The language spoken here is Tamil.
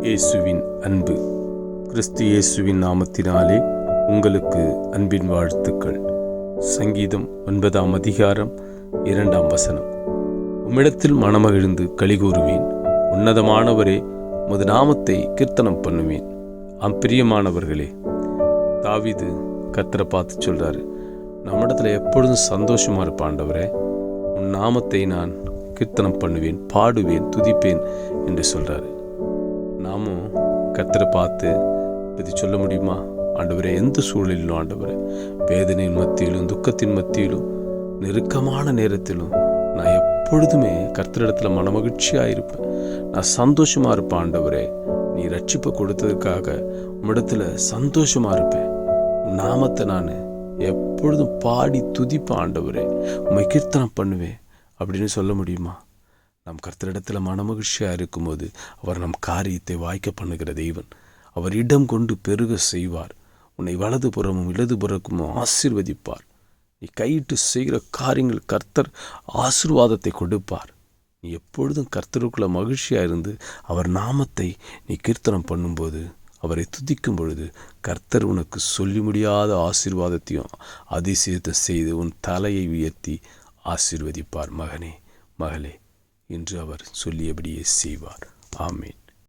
இயேசுவின் அன்பு. கிறிஸ்து இயேசுவின் நாமத்தினாலே உங்களுக்கு அன்பின் வாழ்த்துக்கள். சங்கீதம் 9ஆம் அதிகாரம் 2ஆம் வசனம். உம்மிடத்தில் மனமகிழ்ந்து களிகூறுவேன், உன்னதமானவரே உமது நாமத்தை கீர்த்தனம் பண்ணுவேன். பிரியமானவர்களே, தாவீது கர்த்தரை பார்த்து சொல்றாரு, நம்மிடத்துல எப்பொழுதும் சந்தோஷமா இருப்பாண்டவரே, உன் நாமத்தை நான் கீர்த்தனம் பண்ணுவேன், பாடுவேன், துதிப்பேன் என்று சொல்றாரு. நாமும் கர்த்தரை பார்த்து இது சொல்ல முடியுமா? ஆண்டவரே, எந்த சூழலிலும் ஆண்டவரே, வேதனையின் மத்தியிலும் துக்கத்தின் மத்தியிலும் நெருக்கமான நேரத்திலும் நான் எப்பொழுதுமே கர்த்தரிடத்துல மனமகிழ்ச்சியாக இருப்பேன், நான் சந்தோஷமா இருப்பேன். ஆண்டவரே, நீ ரட்சிப்பை கொடுத்ததுக்காக உம்மிடத்துல சந்தோஷமா இருப்பேன். உன் நாமத்தை நான் எப்பொழுதும் பாடி துதிப்பேன். ஆண்டவரே, உம்மை கீர்த்தனம் பண்ணுவேன் அப்படின்னு சொல்ல முடியுமா? நம் கர்த்தரிடத்தில் மனமகிழ்ச்சியாக இருக்கும்போது அவர் நம் காரியத்தை வாய்க்க பண்ணுகிற தெய்வன். அவர் இடம் கொண்டு பெருக செய்வார். உன்னை வலது புறமும் இடது புறமும் ஆசீர்வதிப்பார். நீ கையிட்டு செய்கிற காரியங்கள் கர்த்தர் ஆசீர்வாதத்தை கொடுப்பார். நீ எப்பொழுதும் கர்த்தருக்குள்ள மகிழ்ச்சியாக இருந்து அவர் நாமத்தை நீ கீர்த்தனம் பண்ணும்போது, அவரை துதிக்கும் பொழுது, கர்த்தர் உனக்கு சொல்லி முடியாத ஆசீர்வாதத்தையும் அதிசயத்தை செய்து உன் தலையை உயர்த்தி ஆசீர்வதிப்பார். மகனே, மகளே, என்று அவர் சொல்லியபடியே செய்வார். ஆமென்.